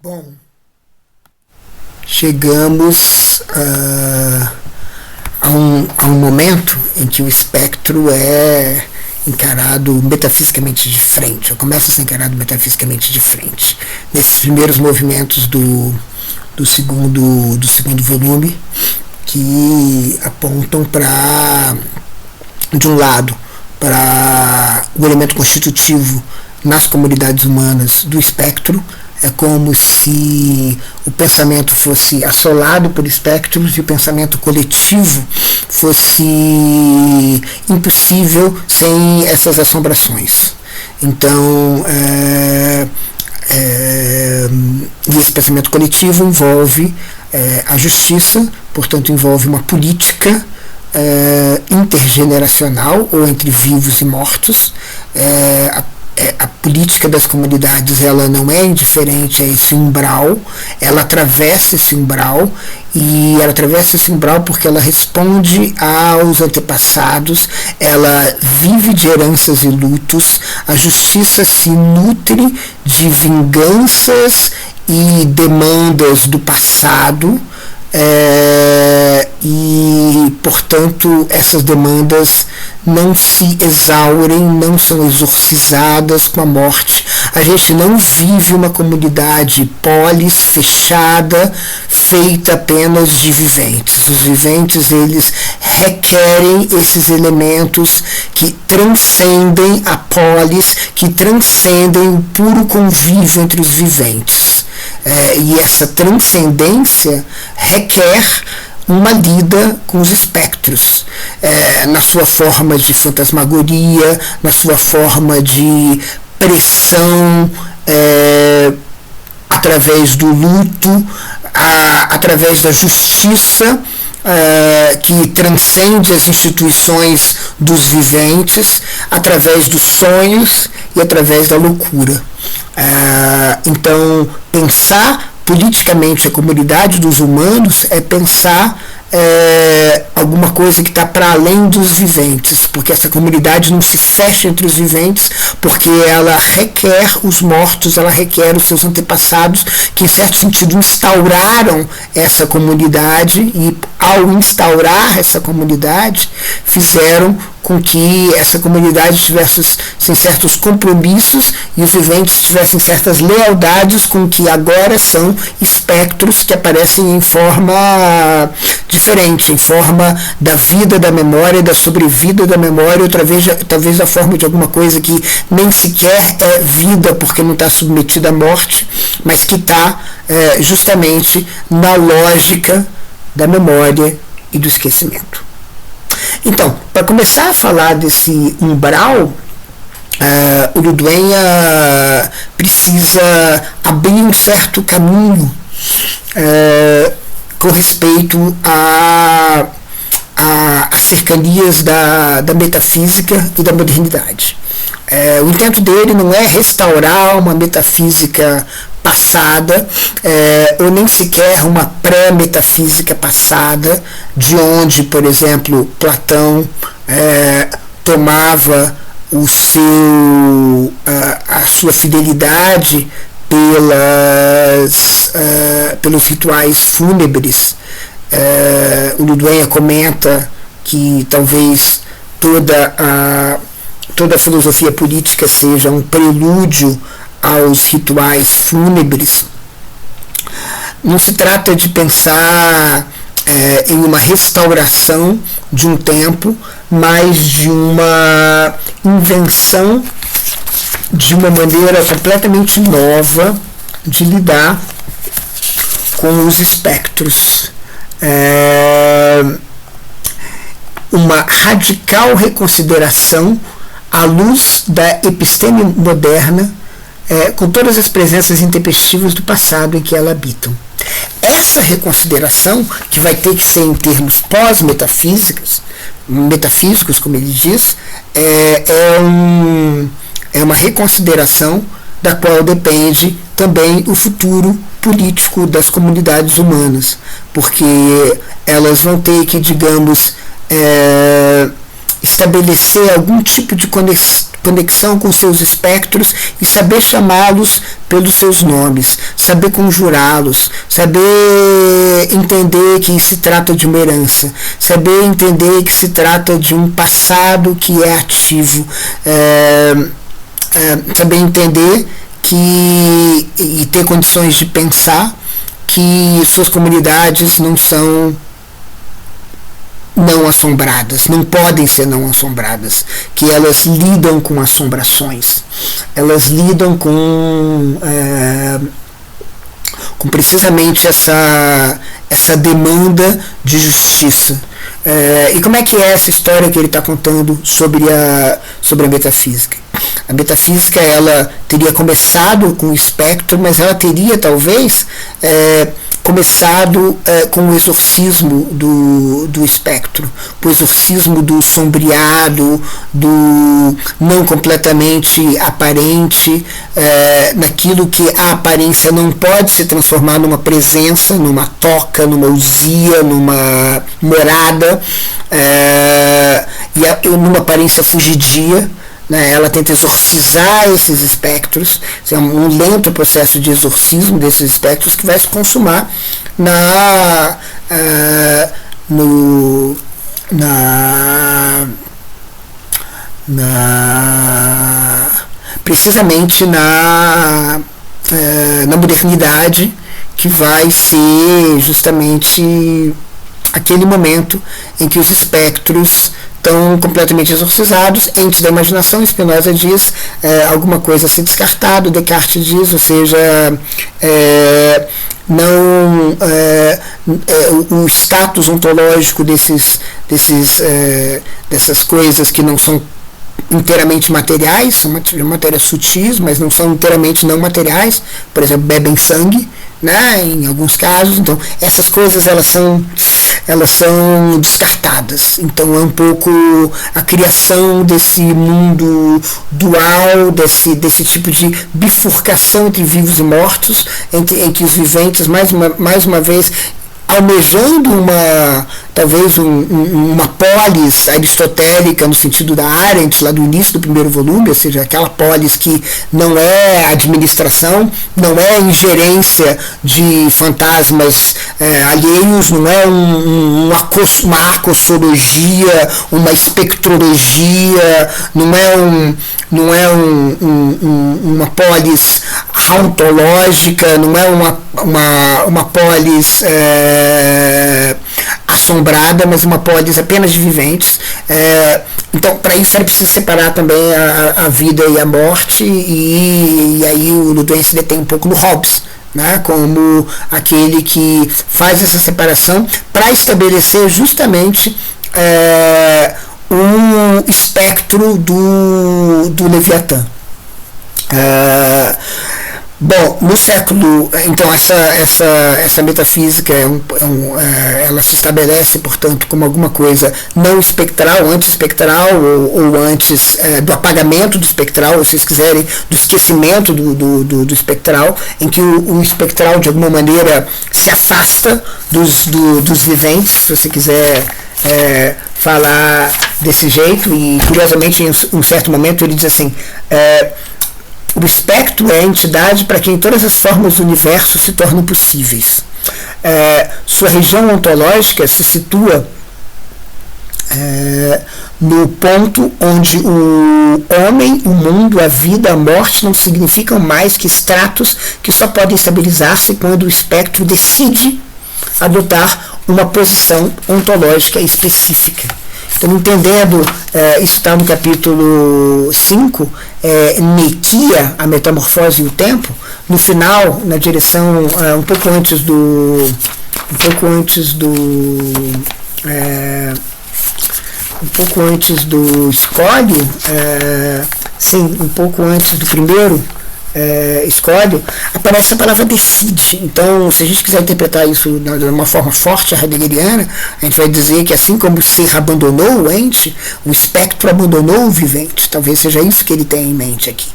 Bom, chegamos a um momento em que o espectro é encarado metafisicamente de frente, ou começa a ser encarado metafisicamente de frente. Nesses primeiros movimentos do segundo volume, que apontam para, de um lado, para o elemento constitutivo nas comunidades humanas do espectro. É como se o pensamento fosse assolado por espectros e o pensamento coletivo fosse impossível sem essas assombrações. Então, esse pensamento coletivo envolve a justiça, portanto envolve uma política intergeneracional, ou entre vivos e mortos. A política das comunidades, ela não é indiferente a esse umbral, ela atravessa esse umbral, e ela atravessa esse umbral porque ela responde aos antepassados, ela vive de heranças e lutos. A justiça se nutre de vinganças e demandas do passado, e, portanto, essas demandas não se exaurem, não são exorcizadas com a morte. A gente não vive uma comunidade polis, fechada, feita apenas de viventes. Os viventes, eles requerem esses elementos que transcendem a polis, que transcendem o puro convívio entre os viventes. E essa transcendência requer uma lida com os espectros, na sua forma de fantasmagoria, na sua forma de pressão, através do luto, através da justiça, que transcende as instituições dos viventes, através dos sonhos e através da loucura. Então, pensar politicamente a comunidade dos humanos é pensar alguma coisa que está para além dos viventes, porque essa comunidade não se fecha entre os viventes, porque ela requer os mortos, ela requer os seus antepassados, que em certo sentido instauraram essa comunidade, e ao instaurar essa comunidade fizeram com que essa comunidade tivesse certos compromissos e os viventes tivessem certas lealdades com que agora são espectros que aparecem em forma diferente, em forma da vida da memória, da sobrevida da memória, outra vez talvez da forma de alguma coisa que nem sequer é vida, porque não está submetida à morte, mas que está justamente na lógica da memória e do esquecimento. Então, para começar a falar desse umbral, o Luduenha precisa abrir um certo caminho com respeito às cercanias da metafísica e da modernidade. O intento dele não é restaurar uma metafísica passada, ou nem sequer uma pré-metafísica passada, de onde, por exemplo, Platão tomava a sua fidelidade pelos rituais fúnebres. O Luduenha comenta que talvez toda a filosofia política seja um prelúdio aos rituais fúnebres. Não se trata de pensar em uma restauração de um tempo, mas de uma invenção de uma maneira completamente nova de lidar com os espectros. Uma radical reconsideração à luz da episteme moderna, com todas as presenças intempestivas do passado em que ela habitam. Essa reconsideração, que vai ter que ser em termos pós-metafísicos, como ele diz, é uma reconsideração da qual depende também o futuro político das comunidades humanas, porque elas vão ter que, digamos, estabelecer algum tipo de conexão com seus espectros e saber chamá-los pelos seus nomes, saber conjurá-los, saber entender que se trata de uma herança, saber entender que se trata de um passado que é ativo, saber entender que, e ter condições de pensar que suas comunidades não são não assombradas, não podem ser não assombradas, que elas lidam com assombrações, elas lidam com precisamente essa demanda de justiça. E como é que é essa história que ele está contando sobre a metafísica? A metafísica, ela teria começado com o espectro, mas ela teria talvez começado com o exorcismo do espectro, o exorcismo do sombreado, do não completamente aparente, naquilo que a aparência não pode se transformar numa presença, numa toca, numa usia, numa morada, e numa aparência fugidia. Ela tenta exorcizar esses espectros, é um lento processo de exorcismo desses espectros que vai se consumar precisamente na modernidade, que vai ser justamente aquele momento em que os espectros estão completamente exorcizados, entes da imaginação. Spinoza diz alguma coisa a ser descartado, Descartes diz, ou seja, o status ontológico dessas coisas que não são inteiramente materiais, são matérias sutis, mas não são inteiramente não materiais, por exemplo, bebem sangue, em alguns casos. Então essas coisas elas são descartadas. Então é um pouco a criação desse mundo dual, desse tipo de bifurcação entre vivos e mortos, entre os viventes, mais uma vez almejando talvez uma polis aristotélica no sentido da Arendt, lá do início do primeiro volume, ou seja, aquela polis que não é administração, não é ingerência de fantasmas alheios, não é uma acossologia, uma espectrologia, não é uma polis hauntológica, não é uma polis assombrada, mas uma polis apenas de viventes. Então, para isso, era preciso separar também a vida e a morte, e aí o Ludwig se detém um pouco no Hobbes, como aquele que faz essa separação para estabelecer justamente um espectro do Leviatã. Bom, no século, então essa metafísica ela se estabelece, portanto, como alguma coisa não espectral, anti-espectral, ou antes do apagamento do espectral, ou se vocês quiserem, do esquecimento do espectral, em que o espectral de alguma maneira se afasta dos viventes, se você quiser falar desse jeito. E curiosamente, em um certo momento, ele diz assim: o espectro é a entidade para quem todas as formas do universo se tornam possíveis. Sua região ontológica se situa no ponto onde o homem, o mundo, a vida, a morte não significam mais que estratos que só podem estabilizar-se quando o espectro decide adotar uma posição ontológica específica. Então, entendendo, isso está no capítulo 5, Nequia, a metamorfose e o tempo. No final, na direção, um pouco antes do escolhe, um pouco antes do primeiro escolhe, aparece a palavra decide. Então, se a gente quiser interpretar isso de uma forma forte heideggeriana, a gente vai dizer que assim como o ser abandonou o ente, o espectro abandonou o vivente. Talvez seja isso que ele tem em mente aqui.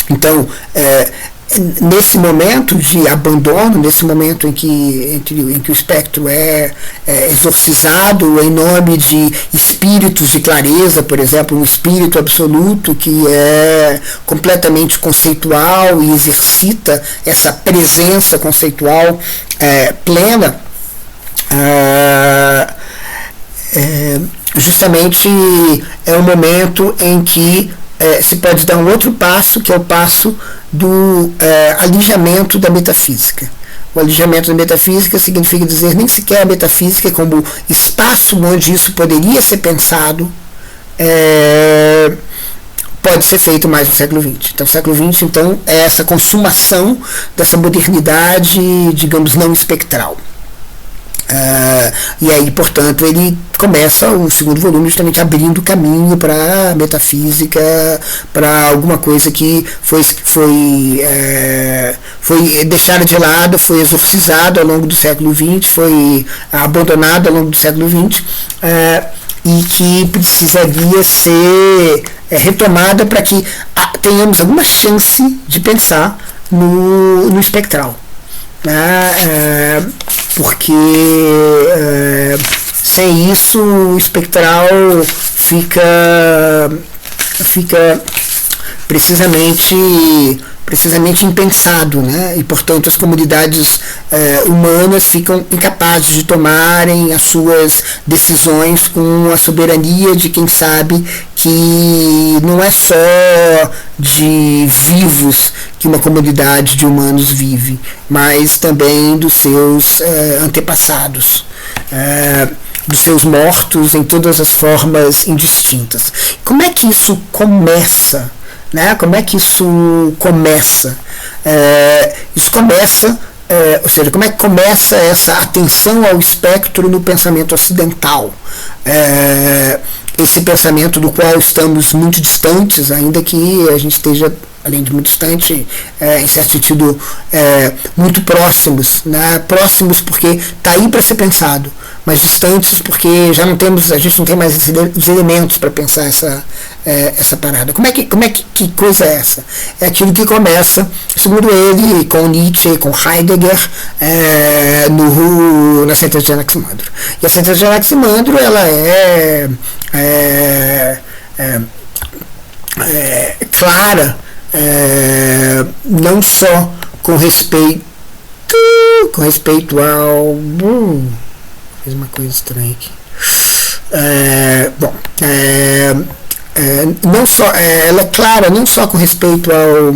Então, nesse momento de abandono, nesse momento em que o espectro é exorcizado em nome de espíritos de clareza, por exemplo, um espírito absoluto que é completamente conceitual e exercita essa presença conceitual plena, justamente é um momento em que se pode dar um outro passo, que é o passo do alijamento da metafísica. O alijamento da metafísica significa dizer nem sequer a metafísica como espaço onde isso poderia ser pensado, pode ser feito mais no século XX. Então, o século XX, então, é essa consumação dessa modernidade, digamos, não espectral. E aí, portanto, ele começa o segundo volume justamente abrindo caminho para a metafísica, para alguma coisa que foi deixada de lado, foi exorcizado ao longo do século XX, foi abandonado ao longo do século XX, e que precisaria ser retomada para que tenhamos alguma chance de pensar no espectral. Porque sem isso o espectral fica precisamente impensado, né? E portanto as comunidades humanas ficam incapazes de tomarem as suas decisões com a soberania de quem sabe que não é só de vivos que uma comunidade de humanos vive, mas também dos seus antepassados, dos seus mortos em todas as formas indistintas. Como é que isso começa? Né? Como é que isso começa? Isso começa, ou seja, como é que começa essa atenção ao espectro no pensamento ocidental? Esse pensamento do qual estamos muito distantes, ainda que a gente esteja, além de muito distante, em certo sentido, muito próximos, né? Próximos porque está aí para ser pensado, mas distantes porque a gente não tem mais os elementos para pensar essa parada. Que coisa é essa? É aquilo que começa, segundo ele, com Nietzsche, com Heidegger, na sentença de Anaximandro. E a sentença de Anaximandro, ela clara, não só com respeito ao... Fiz uma coisa estranha aqui. Não só, ela é clara não só com respeito ao...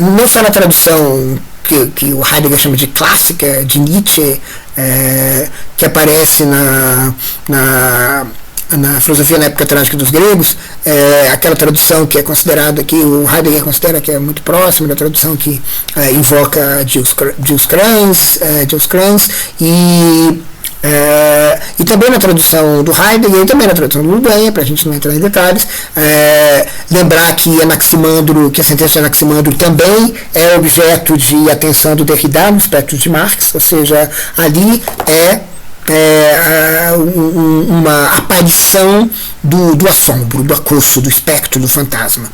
não só na tradução que o Heidegger chama de clássica, de Nietzsche, que aparece na filosofia na época trágica dos gregos, aquela tradução que é considerada, que o Heidegger considera que é muito próxima da tradução que invoca Gilles Kranz, e também na tradução do Heidegger, e também na tradução do Luganha, para a gente não entrar em detalhes, lembrar que a sentença de Anaximandro também é objeto de atenção do Derrida no espectro de Marx, ou seja, ali uma aparição do assombro, do acosso, do espectro, do fantasma.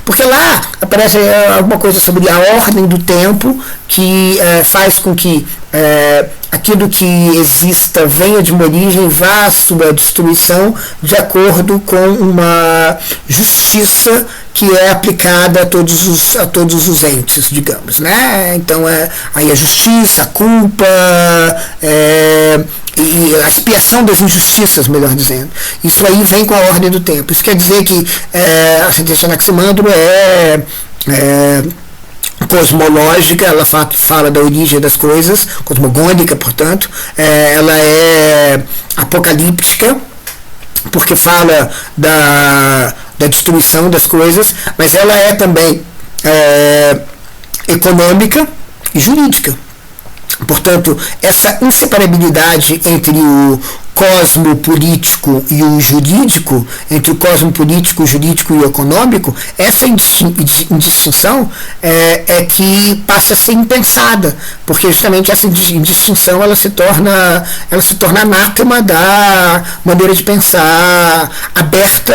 Porque lá aparece alguma coisa sobre a ordem do tempo que faz com que aquilo que exista venha de uma origem, vá à sua destruição de acordo com uma justiça que é aplicada a todos os entes, digamos, né? Então aí a justiça, a culpa, e a expiação das injustiças, melhor dizendo. Isso aí vem com a ordem do tempo. Isso quer dizer que a sentença de Anaximandro cosmológica, ela fala da origem das coisas, cosmogônica, portanto, ela é apocalíptica, porque fala da destruição das coisas, mas ela é também econômica e jurídica. Portanto, essa inseparabilidade entre cosmopolítico e o jurídico, entre o cosmopolítico, o jurídico e o econômico, essa indistinção que passa a ser impensada, porque justamente essa indistinção ela se torna anátema da maneira de pensar aberta,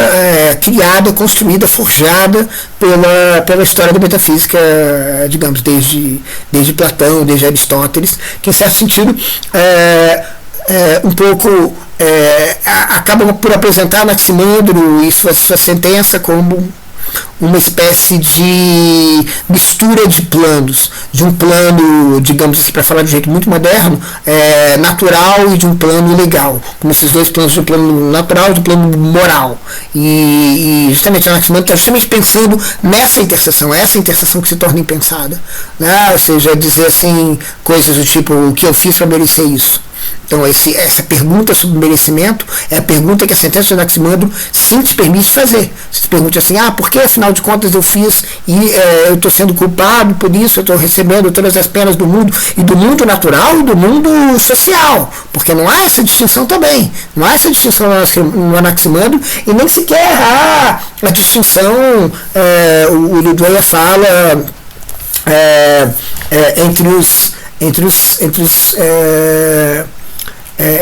criada, construída, forjada pela história da metafísica, digamos, desde Platão, desde Aristóteles, que em certo sentido um pouco acaba por apresentar Anaximandro e sua sentença como uma espécie de mistura de planos, de um plano, digamos assim, para falar de um jeito muito moderno, natural, e de um plano legal, como esses dois planos, de um plano natural e de um plano moral. E justamente Anaximandro está justamente pensando nessa interseção, essa interseção que se torna impensada, né? Ou seja, dizer assim, coisas do tipo, o que eu fiz para merecer isso. Então essa pergunta sobre merecimento é a pergunta que a sentença de Anaximandro sim te permite fazer. Você se pergunta assim, por que afinal de contas eu fiz e eu estou sendo culpado por isso, eu estou recebendo todas as penas do mundo, e do mundo natural e do mundo social, porque não há essa distinção também, não há essa distinção no Anaximandro, e nem sequer há a distinção, o Ludwig fala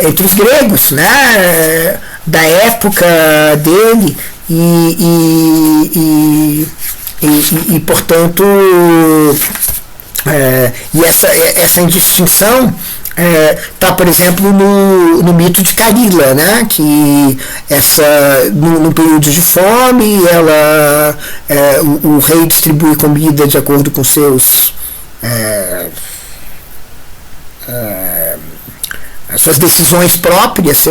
entre os gregos, né, da época dele, e portanto, e essa indistinção está, por exemplo, no mito de Carila, né, que no período de fome, o rei distribui comida de acordo com seus as suas decisões próprias,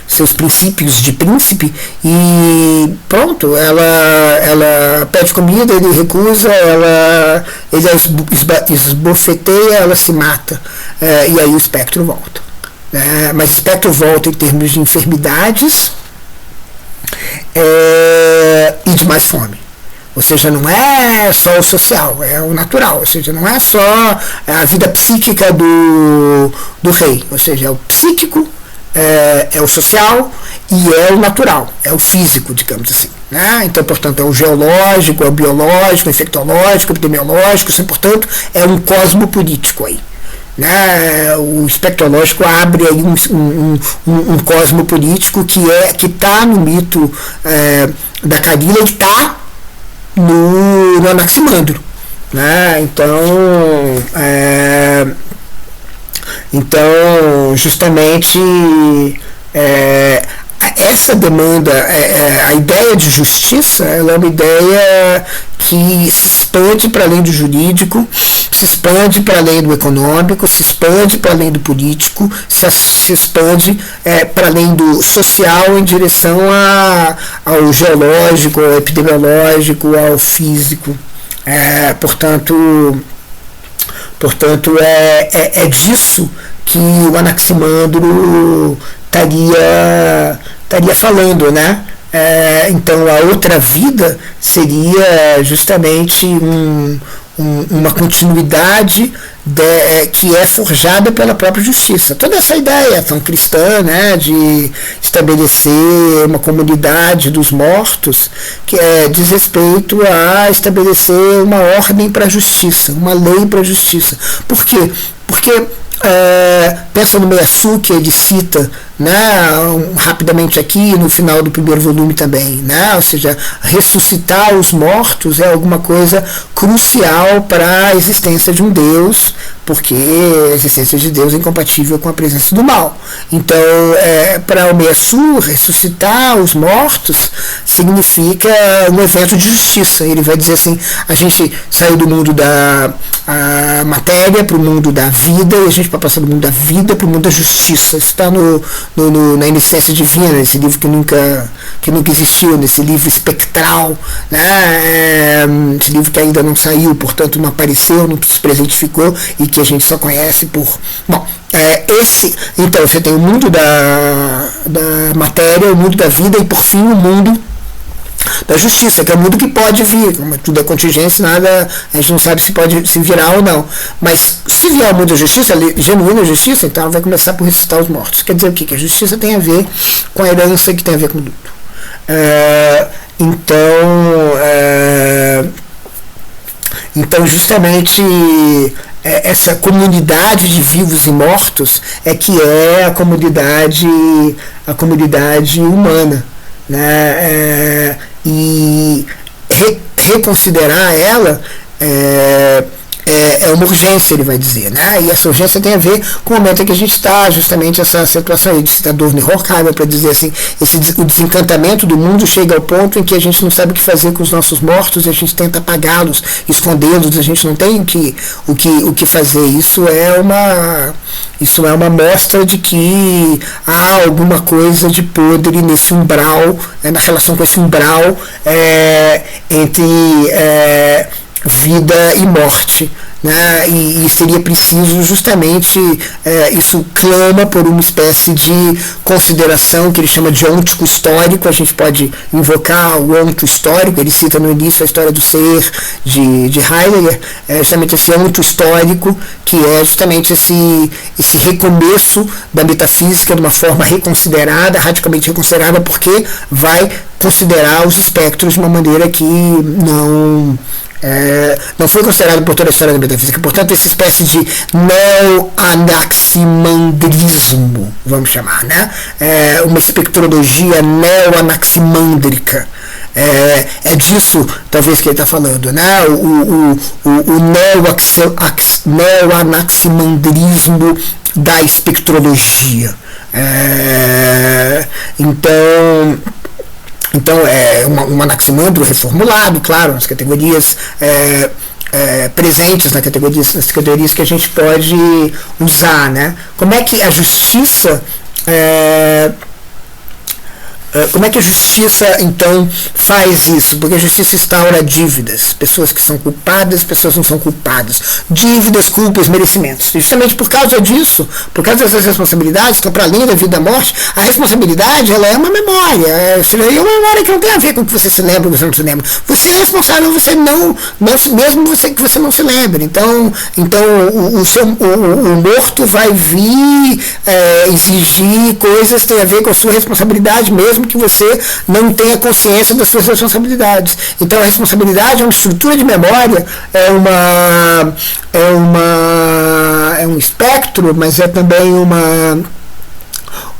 seus princípios de príncipe, e pronto, ela pede comida, ele recusa, ele esbofeteia, ela se mata, e aí o espectro volta. Mas o espectro volta em termos de enfermidades e de mais fome. Ou seja, não é só o social, é o natural. Ou seja, não é só a vida psíquica do rei. Ou seja, é o psíquico, é o social e é o natural, é o físico, digamos assim. Né? Então, portanto, é o geológico, é o biológico, o infectológico, o epidemiológico. Isso, portanto, é um cosmopolítico aí. Né? O espectrológico abre aí um cosmopolítico que está no mito da Carila, e está no Anaximandro, né? Então, justamente, essa demanda, a ideia de justiça, ela é uma ideia que se expande para além do jurídico, se expande para além do econômico, se expande para além do político, se expande para além do social, em direção ao geológico, ao epidemiológico, ao físico. Portanto, é disso que o Anaximandro estaria falando, né? Então a outra vida seria justamente uma continuidade que é forjada pela própria justiça. Toda essa ideia tão cristã, né, de estabelecer uma comunidade dos mortos, que diz respeito a estabelecer uma ordem para a justiça, uma lei para a justiça. Por quê? Porque pensa no Meyasu, que ele cita, né, rapidamente aqui no final do primeiro volume também, né? Ou seja, ressuscitar os mortos é alguma coisa crucial para a existência de um Deus, porque a existência de Deus é incompatível com a presença do mal. Então, para o Meyasu, ressuscitar os mortos significa um evento de justiça. Ele vai dizer assim, a gente saiu do mundo da matéria para o mundo da vida, e a gente vai passar do mundo da vida para o mundo da justiça. Isso está na Inisciência Divina, nesse livro que nunca existiu, nesse livro espectral, né? Esse livro que ainda não saiu, portanto não apareceu, não se presentificou, e que a gente só conhece por... Bom, então você tem o mundo da matéria, o mundo da vida, e por fim o mundo da justiça, que é o mundo que pode vir, como tudo é contingência, nada, a gente não sabe se pode se virar ou não. Mas se vier o mundo da justiça, genuína justiça, então ela vai começar por ressuscitar os mortos. Quer dizer o quê? Que a justiça tem a ver com a herança, que tem a ver com o luto. Então justamente essa comunidade de vivos e mortos é que é a comunidade humana, né? E reconsiderar ela é uma urgência, ele vai dizer, né? E essa urgência tem a ver com o momento em que a gente está, justamente essa situação aí de citador de Horkheimer, para dizer assim, o desencantamento do mundo chega ao ponto em que a gente não sabe o que fazer com os nossos mortos, e a gente tenta apagá-los, escondê-los, a gente não tem o que fazer. Isso é uma mostra de que há alguma coisa de podre nesse umbral, na relação com esse umbral entre vida e morte, né? E seria preciso justamente, isso clama por uma espécie de consideração que ele chama de ôntico histórico. A gente pode invocar o ôntico histórico, ele cita no início a história do ser de Heidegger, justamente esse ôntico histórico, que é justamente esse recomeço da metafísica de uma forma reconsiderada, radicalmente reconsiderada, porque vai considerar os espectros de uma maneira que não foi considerado por toda a história da metafísica. Portanto, essa espécie de neo-anaximandrismo, vamos chamar, né? Uma espectrologia neo-anaximândrica. É disso, talvez, que ele está falando, né? O neo-anaximandrismo da espectrologia. Então, é um anaximandro reformulado, claro, nas categorias presentes, nas categorias que a gente pode usar, né? Como é que a justiça então, faz isso? Porque a justiça instaura dívidas. Pessoas que são culpadas, pessoas não são culpadas. Dívidas, culpas, merecimentos. E justamente por causa disso, por causa dessas responsabilidades, que estão para além da vida e da morte, a responsabilidade, ela é uma memória. É uma memória que não tem a ver com o que você se lembra ou você não se lembra. Você é responsável, você mesmo que você não se lembre. Então o morto vai vir exigir coisas que têm a ver com a sua responsabilidade, mesmo que você não tenha consciência das suas responsabilidades. Então a responsabilidade é uma estrutura de memória, é um espectro, mas é também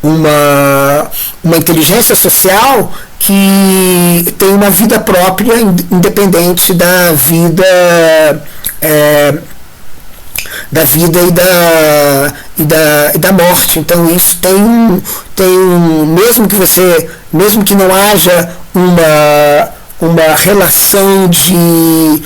uma inteligência social que tem uma vida própria, independente da vida e da morte. Então isso tem mesmo que não haja uma relação de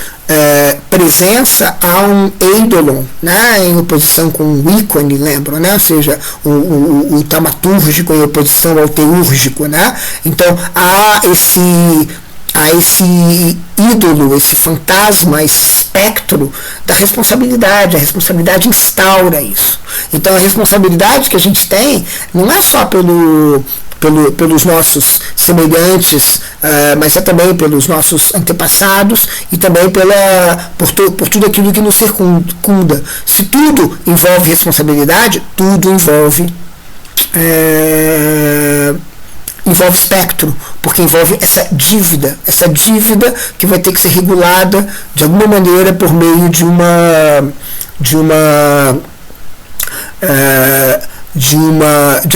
presença, há um eidolon, né, em oposição com o ícone, lembram, né? Ou seja, o taumatúrgico em oposição ao teúrgico, né? Então há esse ídolo, esse fantasma, esse espectro da responsabilidade. A responsabilidade instaura isso. Então a responsabilidade que a gente tem não é só pelos nossos semelhantes, mas é também pelos nossos antepassados e também por tudo aquilo que nos circunda. Se tudo envolve responsabilidade, tudo envolve espectro, porque envolve essa dívida que vai ter que ser regulada de alguma maneira por meio de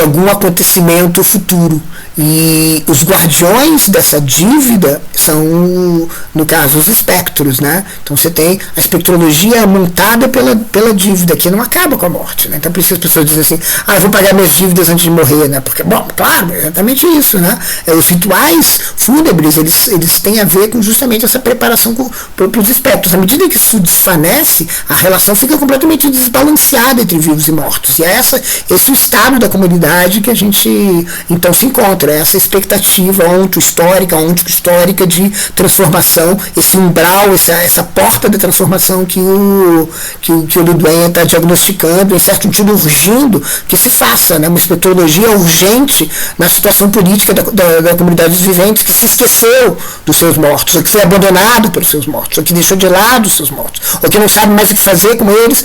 algum acontecimento futuro. E os guardiões dessa dívida são, no caso, os espectros, né? Então você tem a espectrologia montada pela dívida, que não acaba com a morte, né? Então por isso as pessoas dizem assim, eu vou pagar minhas dívidas antes de morrer, né? Porque, bom, claro, é exatamente isso, né? Os rituais fúnebres, eles têm a ver com justamente essa preparação para os espectros. À medida que isso desvanece, a relação fica completamente desbalanceada entre vivos e mortos. E é esse esse estado da comunidade que a gente então se encontra, essa expectativa onto-histórica de transformação, esse umbral, essa porta da transformação que o Luduenha está diagnosticando, em certo sentido urgindo que se faça, né, uma espectrologia urgente na situação política da comunidade dos viventes, que se esqueceu dos seus mortos, ou que foi abandonado pelos seus mortos, ou que deixou de lado os seus mortos, ou que não sabe mais o que fazer com eles,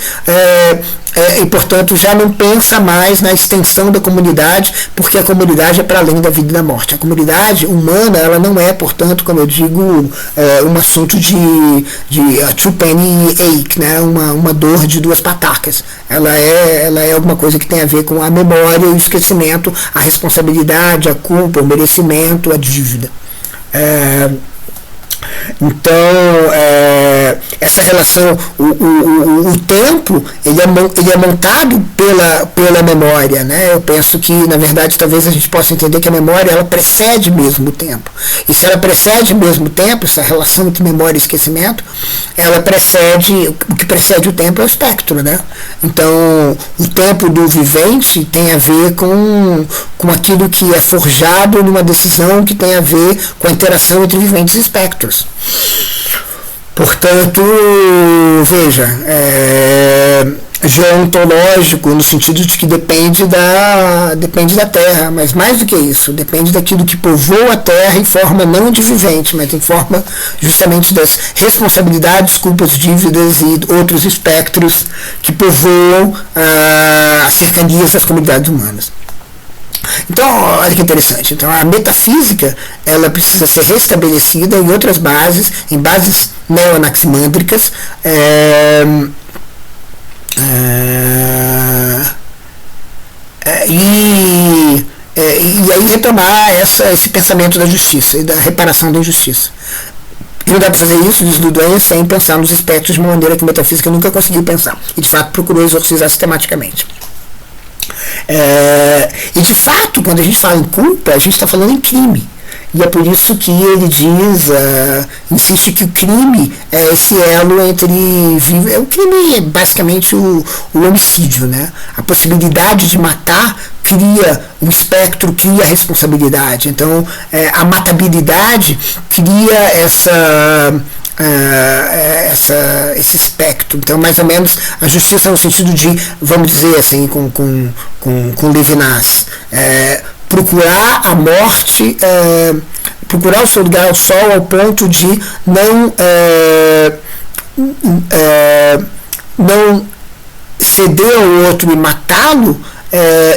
e portanto já não pensa mais na extensão da comunidade, porque a comunidade é para além da vida e da morte. A comunidade humana, ela não é, portanto, como eu digo, um assunto de two penny ache, né? uma dor de duas patacas. Ela é alguma coisa que tem a ver com a memória e o esquecimento, a responsabilidade, a culpa, o merecimento, a dívida. Então, essa relação, o tempo, ele é montado pela memória, né? Eu penso que, na verdade, talvez a gente possa entender que a memória, ela precede mesmo o tempo. E se ela precede mesmo o tempo, essa relação entre memória e esquecimento, o que precede o tempo é o espectro, né? Então, o tempo do vivente tem a ver com aquilo que é forjado numa decisão que tem a ver com a interação entre viventes e espectros. Portanto, veja, geontológico no sentido de que depende da Terra, mas mais do que isso, depende daquilo que povoa a Terra em forma não de vivente, mas em forma justamente das responsabilidades, culpas, dívidas e outros espectros que povoam as cercanias das comunidades humanas. Então, olha que interessante. Então, a metafísica, ela precisa ser restabelecida em outras bases, em bases neoanaximândricas, e aí retomar esse pensamento da justiça e da reparação da injustiça. E não dá para fazer isso, diz Luduenha, sem pensar nos espectros de uma maneira que a metafísica nunca conseguiu pensar. E, de fato, procurou exorcizar sistematicamente. E de fato, quando a gente fala em culpa, a gente está falando em crime. E é por isso que ele insiste que o crime é esse elo entre o crime é basicamente o homicídio, né? A possibilidade de matar cria um espectro, cria a responsabilidade. Então, a matabilidade cria esse espectro. Então, mais ou menos, a justiça no sentido de, vamos dizer assim, com Levinas, procurar a morte, procurar o seu lugar ao sol ao ponto de não ceder ao outro e matá-lo,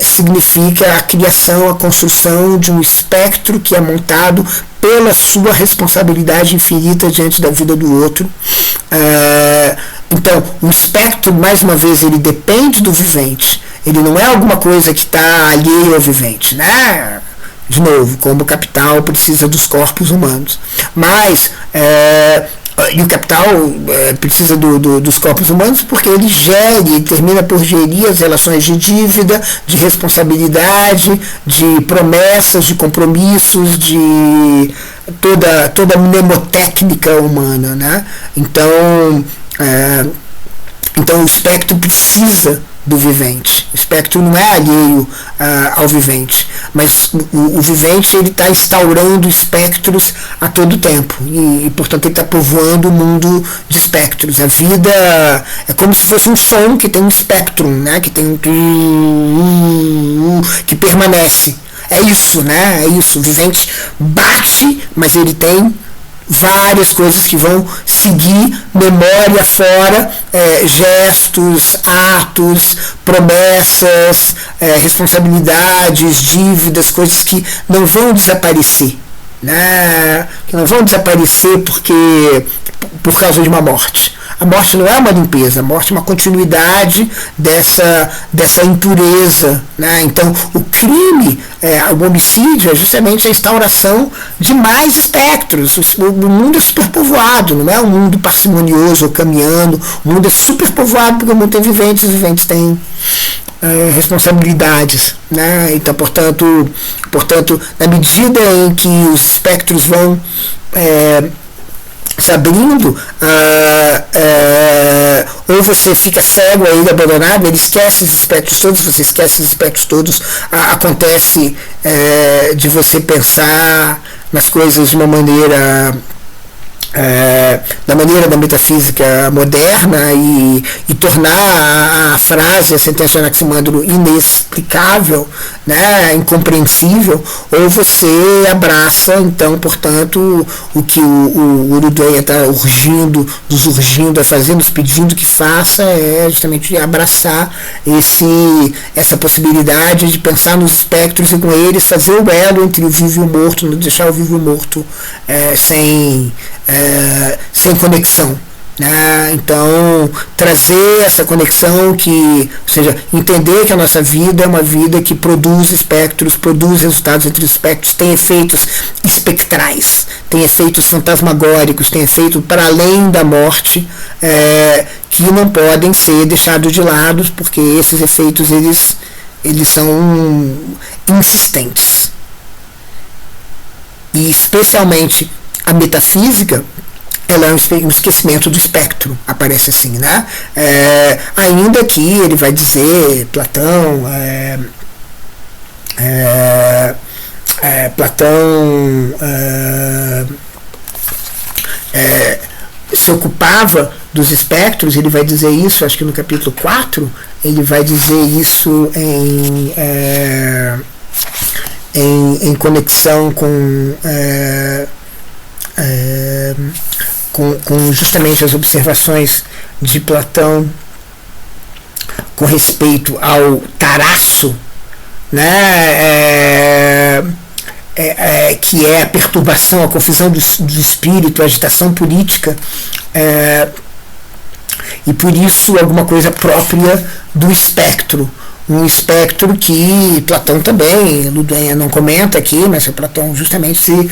significa a criação, a construção de um espectro que é montado pela sua responsabilidade infinita diante da vida do outro. Então, o espectro, mais uma vez, ele depende do vivente. Ele não é alguma coisa que está alheio ao vivente, né? De novo, como o capital precisa dos corpos humanos. Mas e o capital precisa dos corpos humanos porque ele termina por gerir as relações de dívida, de responsabilidade, de promessas, de compromissos, de toda a mnemotécnica humana, né? Então o espectro precisa do vivente. O espectro não é alheio ao vivente, mas o vivente ele está instaurando espectros a todo tempo e portanto ele está povoando o mundo de espectros. A vida é como se fosse um som que tem um espectro, né? Que tem que permanece. É isso, né? É isso. O vivente bate, mas ele tem várias coisas que vão seguir memória fora, gestos, atos, promessas, responsabilidades, dívidas, coisas que não vão desaparecer, né? Que não vão desaparecer por causa de uma morte. A morte não é uma limpeza, a morte é uma continuidade dessa impureza, né? Então, o crime, o homicídio, é justamente a instauração de mais espectros. O mundo é superpovoado, não é um mundo parcimonioso ou caminhando. O mundo é superpovoado porque o mundo tem viventes, os viventes têm responsabilidades, né? Então, portanto, na medida em que os espectros vão se abrindo, ou você fica cego a ele, abandonado, ele esquece os espectros todos, você esquece os espectros todos, acontece de você pensar nas coisas de uma maneira da maneira da metafísica moderna e tornar a frase, a sentença de Anaximandro inexplicável, né, incompreensível, ou você abraça, então, portanto, o que o Uruguai está nos urgindo a fazer, nos pedindo que faça, é justamente abraçar essa possibilidade de pensar nos espectros e com eles fazer o elo entre o vivo e o morto, não deixar o vivo e o morto sem conexão. Então, trazer essa conexão, ou seja, entender que a nossa vida é uma vida que produz espectros, produz resultados entre os espectros, tem efeitos espectrais, tem efeitos fantasmagóricos, tem efeitos para além da morte, que não podem ser deixados de lado, porque esses efeitos eles são insistentes. E especialmente a metafísica, ela é um esquecimento do espectro, aparece assim, né? Ainda que ele vai dizer, Platão se ocupava dos espectros, ele vai dizer isso, acho que no capítulo 4, ele vai dizer isso em conexão com justamente as observações de Platão com respeito ao taraço, né, que é a perturbação, a confusão do espírito, a agitação política, e por isso alguma coisa própria do espectro. Um espectro que Platão também, Ludenha não comenta aqui, mas o Platão justamente se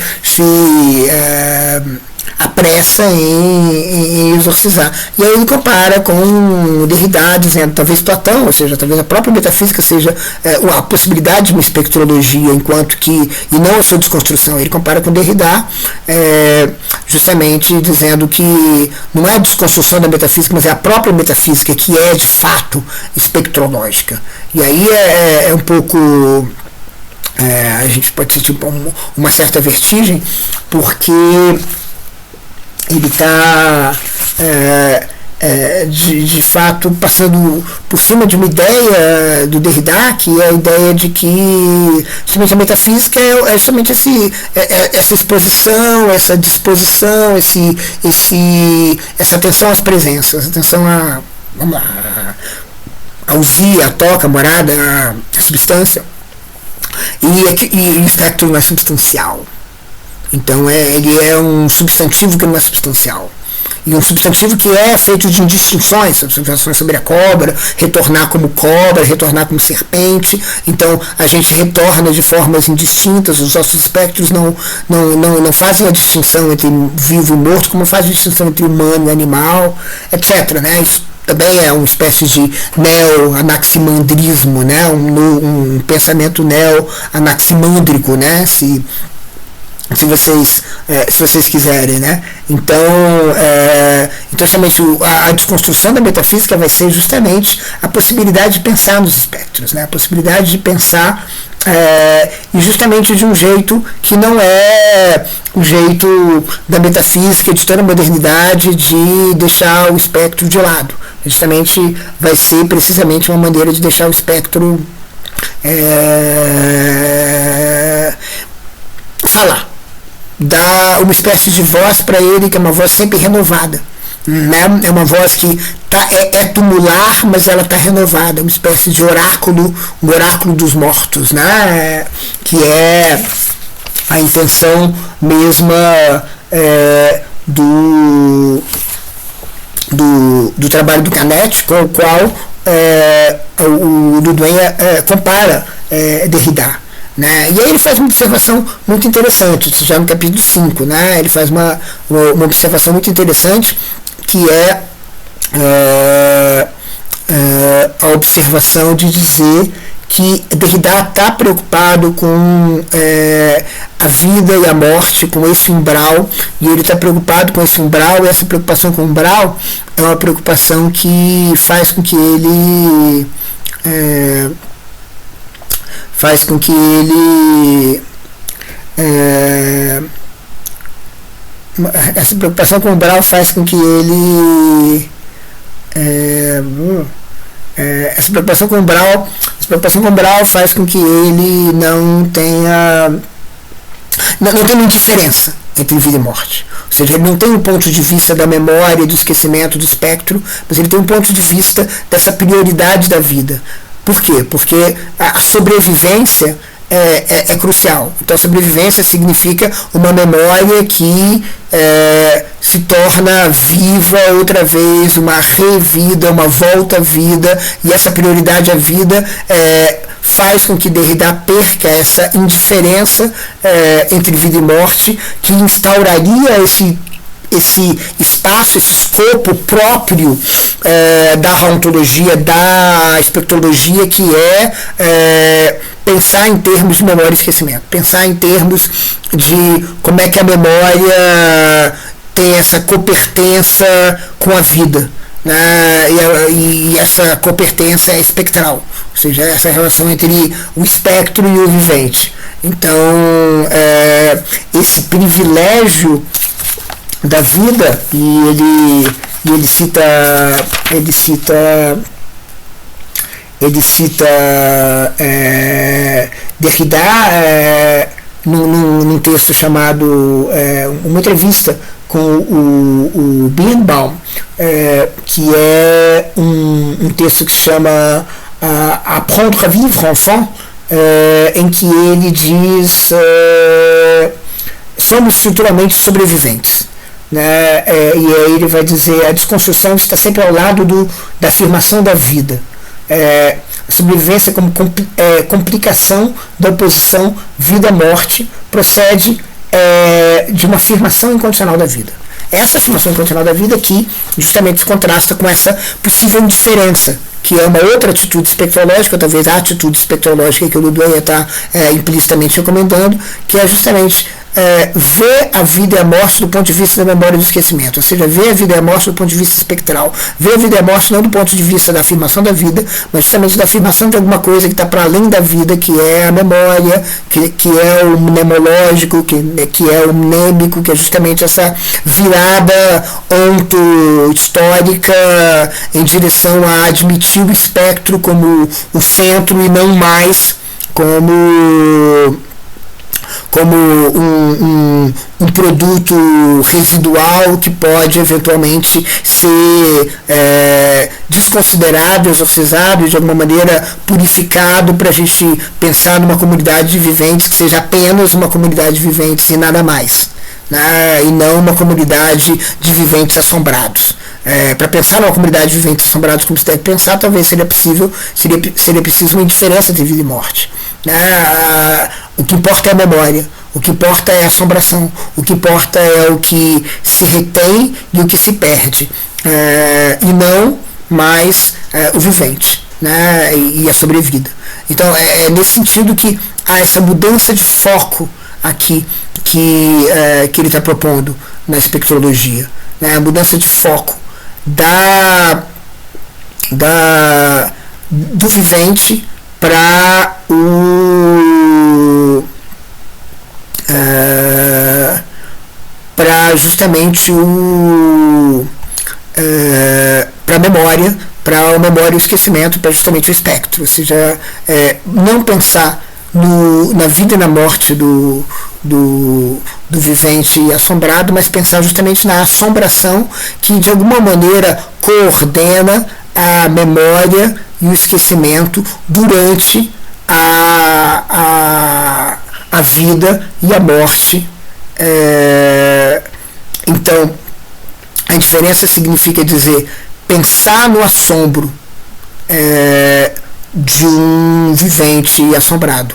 apressa em exorcizar. E aí ele compara com Derrida, dizendo talvez Platão, ou seja, talvez a própria metafísica seja a possibilidade de uma espectrologia, enquanto que, e não a sua desconstrução. Ele compara com Derrida, justamente dizendo que não é a desconstrução da metafísica, mas é a própria metafísica que é de fato espectrológica. E aí é um pouco... a gente pode sentir uma certa vertigem, porque ele está de fato passando por cima de uma ideia do Derrida, que é a ideia de que justamente a metafísica é justamente essa exposição, essa disposição, essa atenção às presenças, atenção a usia, a toca, a morada, a substância, e o espectro não é substancial. Então ele é um substantivo que não é substancial. E um substantivo que é feito de indistinções sobre a cobra, retornar como serpente. Então a gente retorna de formas indistintas, os nossos espectros não fazem a distinção entre vivo e morto, como fazem a distinção entre humano e animal, etc. Né? Isso também é uma espécie de neo-anaximandrismo, né? um pensamento neo-anaximândrico, né? se vocês quiserem, né? Então justamente a desconstrução da metafísica vai ser justamente a possibilidade de pensar nos espectros, né? A possibilidade de pensar e justamente de um jeito que não é o jeito da metafísica de toda a modernidade de deixar o espectro de lado. Justamente vai ser precisamente uma maneira de deixar o espectro falar, dá uma espécie de voz para ele, que é uma voz sempre renovada, né? É uma voz que é tumular, mas ela está renovada, uma espécie de oráculo, um oráculo dos mortos, né? Que é a intenção mesma do trabalho do Canet, com o qual o Ludenha compara Derrida. Né? E aí ele faz uma observação muito interessante, isso já no capítulo 5, né? Ele faz uma observação muito interessante, que é a observação de dizer que Derrida está preocupado com a vida e a morte, com esse umbral, e ele está preocupado com esse umbral, e essa preocupação com o umbral é uma preocupação que faz com que ele essa preocupação com o umbral faz com que ele essa preocupação com o umbral faz com que ele não tenha uma indiferença entre vida e morte. Ou seja, ele não tem um ponto de vista da memória, do esquecimento, do espectro, mas ele tem um ponto de vista dessa prioridade da vida. Por quê? Porque a sobrevivência é crucial. Então, a sobrevivência significa uma memória que se torna viva outra vez, uma revida, uma volta à vida, e essa prioridade à vida faz com que Derrida perca essa indiferença entre vida e morte, que instauraria esse espaço, esse escopo próprio da ontologia, da espectrologia, que pensar em termos de memória e esquecimento, pensar em termos de como é que a memória tem essa copertença com a vida, né? E essa copertença é espectral, ou seja, essa relação entre o espectro e o vivente. Então, esse privilégio da vida, e ele cita Derrida num texto chamado uma entrevista com o Birnbaum, que é um texto que se chama Apprendre à vivre enfant, em que ele diz somos estruturalmente sobreviventes. Né? E aí ele vai dizer: a desconstrução está sempre ao lado da afirmação da vida. A sobrevivência como complicação da oposição vida-morte procede de uma afirmação incondicional da vida. Essa afirmação incondicional da vida que justamente se contrasta com essa possível indiferença, que é uma outra atitude espectrológica, talvez a atitude espectrológica que o Ludwig está implicitamente recomendando, que é justamente ver a vida e a morte do ponto de vista da memória e do esquecimento, ou seja, ver a vida e a morte do ponto de vista espectral, ver a vida e a morte não do ponto de vista da afirmação da vida, mas justamente da afirmação de alguma coisa que está para além da vida, que é a memória, que é o mnemológico, que é o mnêmico, que é justamente essa virada onto-histórica em direção a admitir o espectro como o centro e não mais como um produto residual que pode eventualmente ser desconsiderado, exorcizado, de alguma maneira purificado, para a gente pensar numa comunidade de viventes que seja apenas uma comunidade de viventes e nada mais, né? E não uma comunidade de viventes assombrados. Para pensar numa comunidade de viventes assombrados como se deve pensar, talvez seria preciso uma indiferença entre vida e morte. O que importa é a memória, o que importa é a assombração, o que importa é o que se retém e o que se perde, e não mais o vivente, né? E a sobrevida. Então é nesse sentido que há essa mudança de foco aqui que ele está propondo na espectrologia, né? A mudança de foco do vivente para justamente para a memória, para a memória e o esquecimento, para justamente o espectro, ou seja, não pensar na vida e na morte do vivente assombrado, mas pensar justamente na assombração que de alguma maneira coordena a memória e o esquecimento durante a vida e a morte. Então, a indiferença significa dizer pensar no assombro de um vivente assombrado,